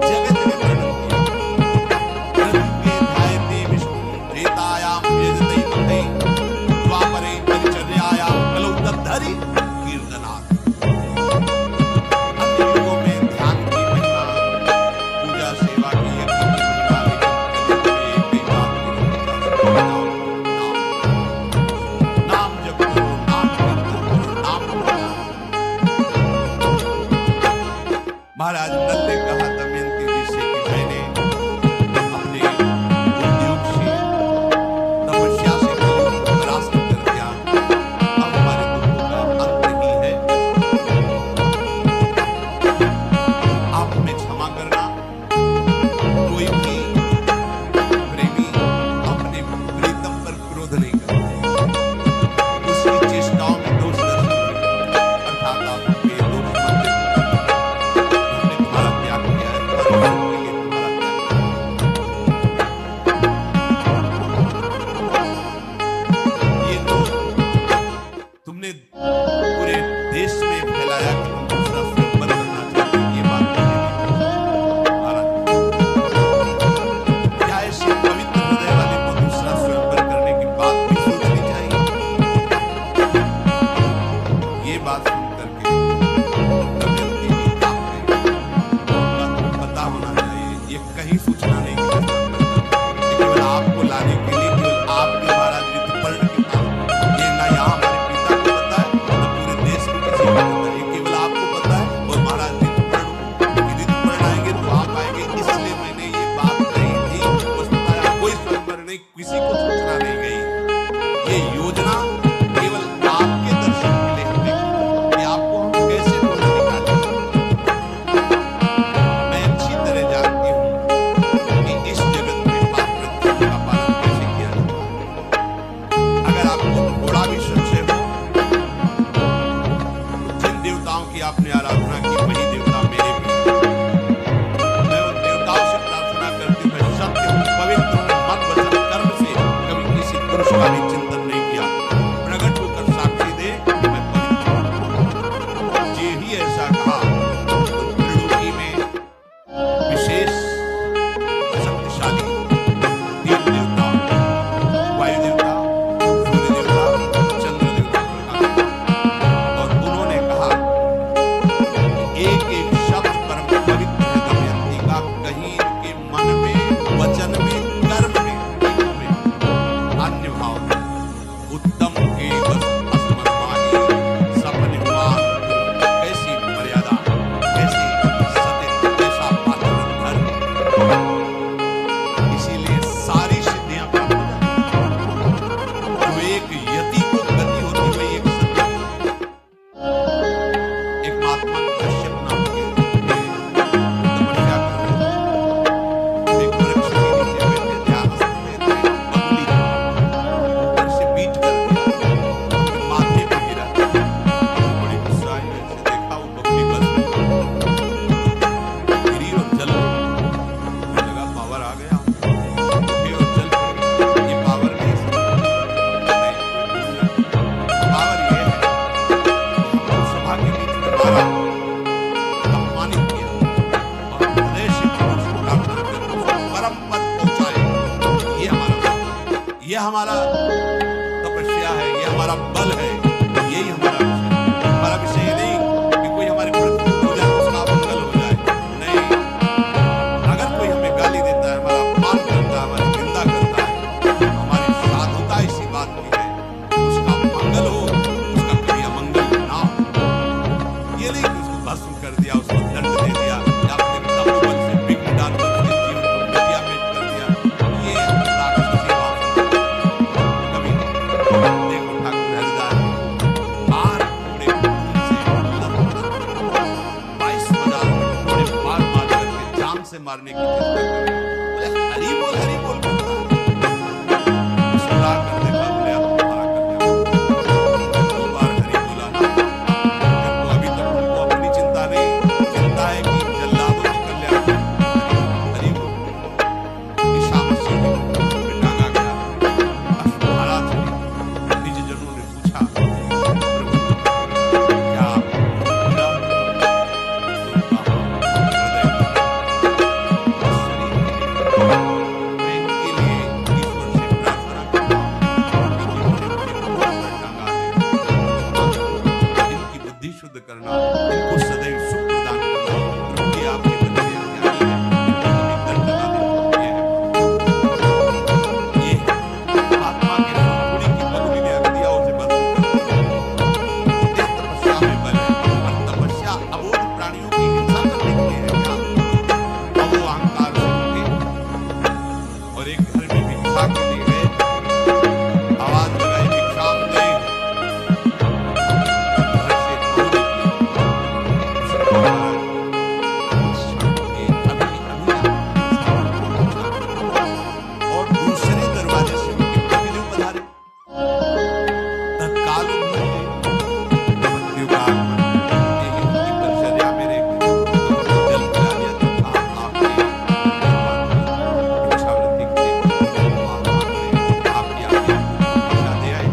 जगह जगह वर्णन किया। कृतज्ञ ध्यायते विष्णु त्रेतायाम यजते मते द्वापरे परिचर्यायाम कलौ तद्धरि कीर्तनात्। अन्य युगों में ध्यान की महिमा, पूजा सेवा की यज्ञ की महिमा, लेकिन कलयुग में एक ही बात की नाम ये हमारा तपस्या है, ये हमारा बल है, यही हमारा विषय है। हमारा विषय ये नहीं कि कोई हमारे प्रतिकूल हो जाए, उसका मंगल हो जाए। नहीं, अगर कोई हमें गाली देता है, हमारा अपमान करता है, हमारी निंदा करता है, तो हमारी साधुता इसी बात की है उसका मंगल हो, उसका कभी अमंगल ना हो। ये नहीं कि उसको भस्म कर दिया, उसको दंड दे दिया, या अपने तपोबल से विघ्न डालकर उसके जीवन को मिथ्यामेट कर दिया। ये राक्षसी भाव कभी नहीं। देखो ठाकुर हरिदास बार घोड़े से 22,000 घोड़े मार मार करके जान से मारने की चेष्टा कर रहे हैं। बोले हरि बोल करता है। मुस्कुरा कर देखा, बोले अब तुम्हारा कल्याण। 2 बार हरि बोला ना, देखो अभी तक उनको अपनी चिंता नहीं, चिंता है कि जल्लादों के कल्याण में हरि बोल। ईशा मसीह को टांगा गया, अश्वधारा चली। निज जनों ने पूछा, प्रभु क्या आप मेरा उनका हृदय शरीर मैं इनके लिए ईश्वर से प्रार्थना करता हूँ कि जिन्होंने मुझे क्रूर पर टांगा है, इनकी बुद्धि शुद्ध करना, इनको सदैव सुख प्रदान करना। प्रभु ये आपके बच्चे अज्ञानी हैं, इनको कभी दंड ना देना। ये आत्मा के थोड़ी की पगड़ी ने रख दिया, उसे बंद कर दिया। ये तपस्या में बल है, और तपस्या अबोध प्राणियों की हिंसा करने के लिए है क्या? अब वो अहंकार से उठे और एक घर में भिक्षा के लिए गए, आवाज लगाई भिक्षाम दे। घर से बहू निकली, उसने कहा, ये अभी आप और दूसरे दरवाजे से उनके पतिदेव पधारे। तत्काल उन्होंने पतिदेव का आगमन, यही उनकी परिचर्या में रह गई। तो जल पिला दिया, तो कहा आपने भिक्षावृत्ति के लिए आपकी आज्ञा भिक्षा दे आए।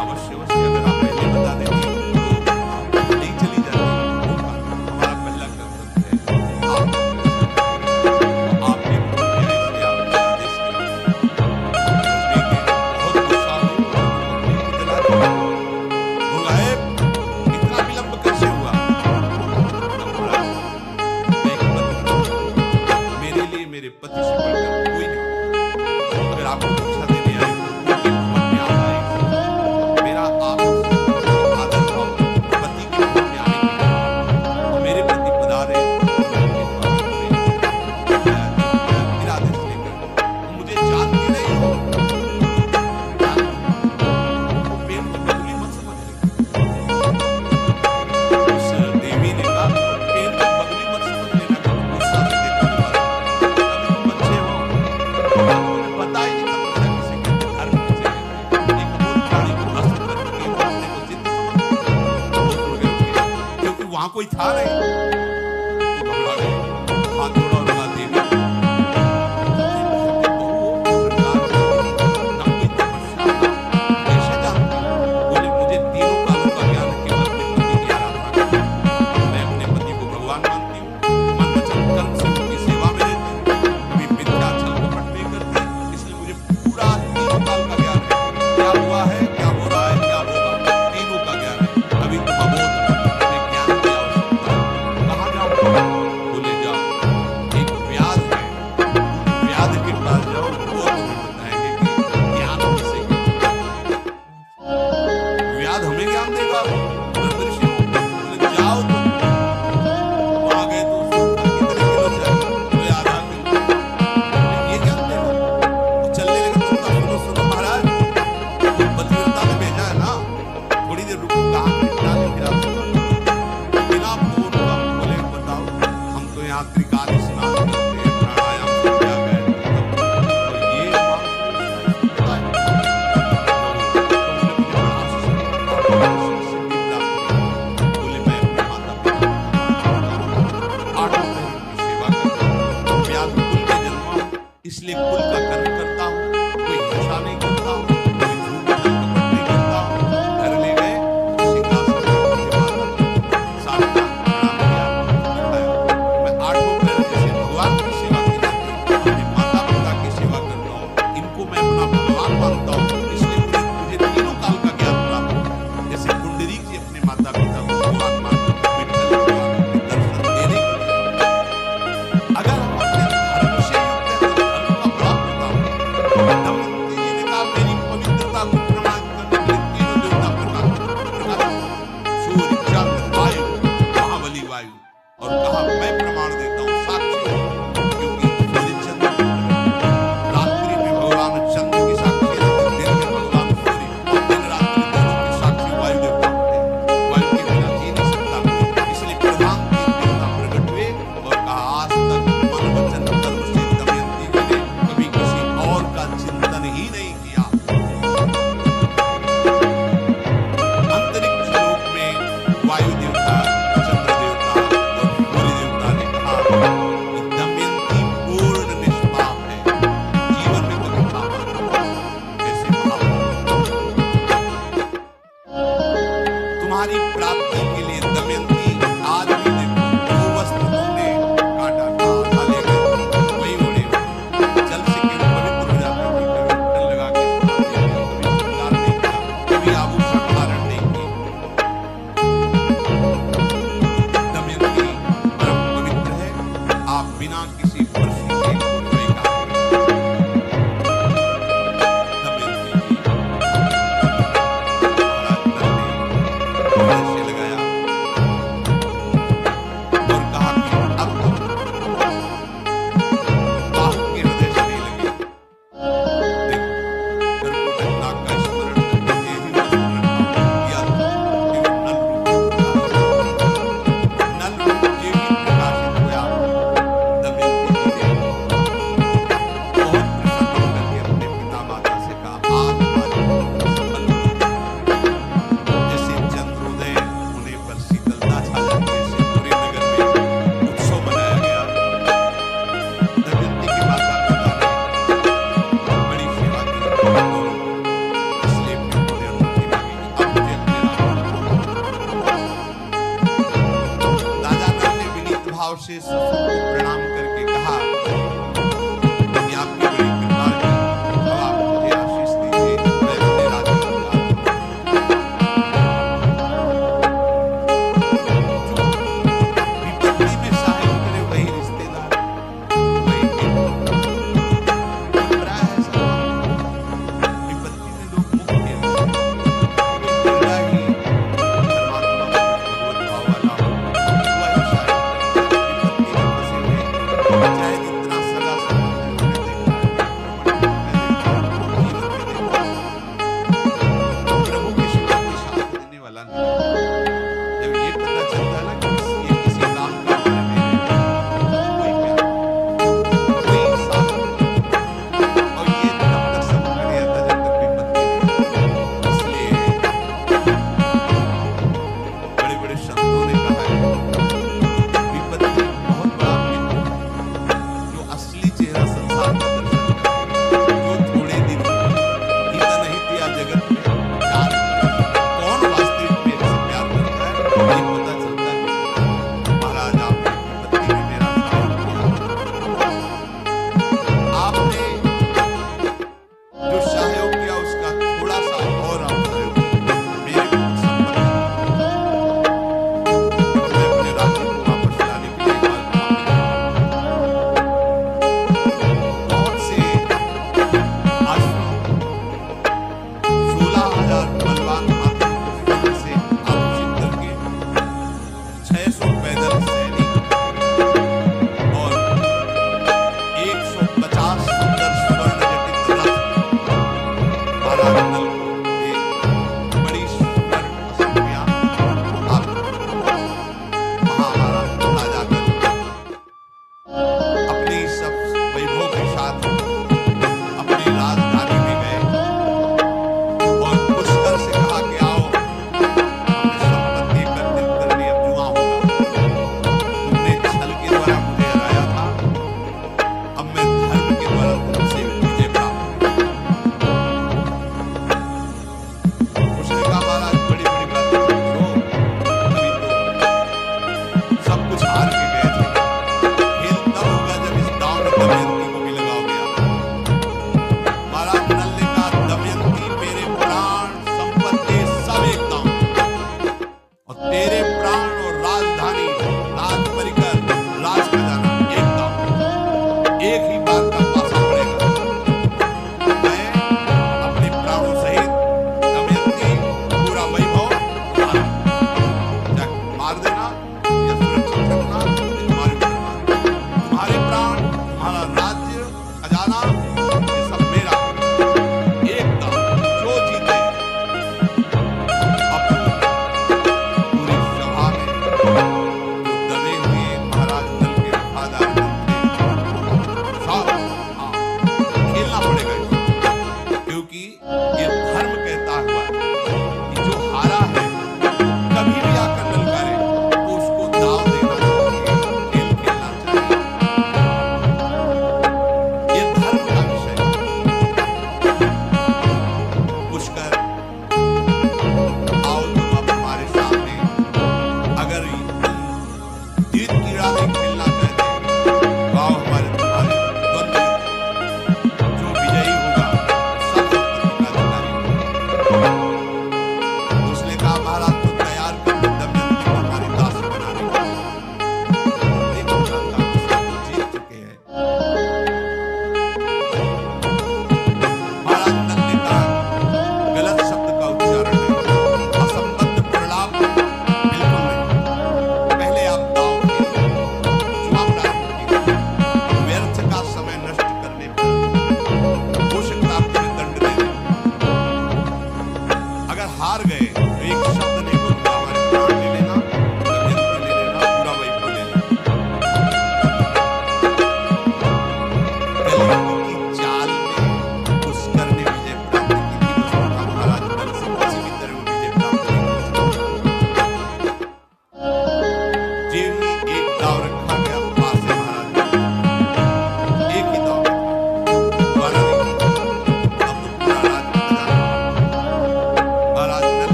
अवश्य अवश्य, अगर आप पहले बता देती तो आप नहीं चली जाती। हमारा पहला कर्तव्य है आपके इसलिए आपने आदेश किया। बहुत गुस्सा हुई, मम्मी को जला दिया। वो गए, इतना विलंब कैसे हुआ? महाराज, मैं एक पति हूं, मेरे लिए मेरे पति से बढ़कर कोई नहीं। अगर आपको भिक्षा देने आए तो उनके भवन में आप आए। मेरा आपसे आदर भाव पति के भवन में आने के लिए, और मेरे प्रति पधारे, मेरा आदेश लेकर मुझे जानती नहीं हो, वो प्रेम की बदली मत समझ ले। उस देवी ने कहा, प्रेम की बदली मत समझ लेना कि तुम गुस्सा से देखो नहीं पाते। अभी तुम बच्चे हो, तुम्हें पता ही नहीं तपस्या किसे कहते, धर्म किसे कहते। एक अबोध प्राणी को भस्म करके तुम अपने को सिद्ध समझते हो। वो उड़ गए उसके, क्योंकि वहां कोई था नहीं। तो घबरा गए, हाथ जोड़ा और कहा, देवी कैसे जानती हो? बोले मुझे तीनों कालों का ज्ञान है, केवल अपने पति की आराधना करती हूँ। मैं अपने पति को भगवान मानती हूँ, मन वचन कर्म से उनकी सेवा में रहती हूँ, कभी मिथ्या छल कपट नहीं करती, इसलिए मुझे पूरा तीनों काल का ज्ञान है। क्या हुआ है, क्या हो रहा है, क्या होगा, तीनों का ज्ञान है। अभी तुम अबोध हो, तुम्हें ज्ञान की आवश्यकता है। कहाँ जाओ? बोले जाओ, एक व्याध है, व्याध के पास जाओ, वो तुम्हें बताएंगे कि ज्ञान किसे कहते हैं। व्याध हमें ज्ञान देगा, ऋषि बोले जाओ तुम। वो आ गए तो उसको कितने किलो चाहिए? बोले आधा किलो। ये ज्ञान देगा? वो चलने लगे तो उनका सुनो सुनो महाराज, तो पतिव्रता ने भेजा है ना, थोड़ी देर रुको, कहाँ निपटा ले फिर आपसे बात। बिना फोन का बोले बताओ, हम तो यहाँ त्रिकाली स्नान करते हैं, प्राणायाम से क्या गए, और ये मानसिक पता है। तो उन्होंने मुझे बड़ा आश्चर्य किया, सिद्धि प्राप्त की। बोले मैं अपने माता पिता को 8 महीने की सेवा करता हूँ, व्याध कुल में जन्मा हूँ, इसलिए कुल का कर्म करता हूँ, कोई हिंसा नहीं करता हूँ, कोई झूठ छल कपट नहीं करता हूँ। घर ले गए, सिंहासन पर अपनी माता को साष्टांग प्रणाम किया, दिखाया। मैं 8 पैर जैसे भगवान की सेवा की जाती है, अपने माता पिता की सेवा करता हूँ, इनको मैं अपना भगवान मानता डाउन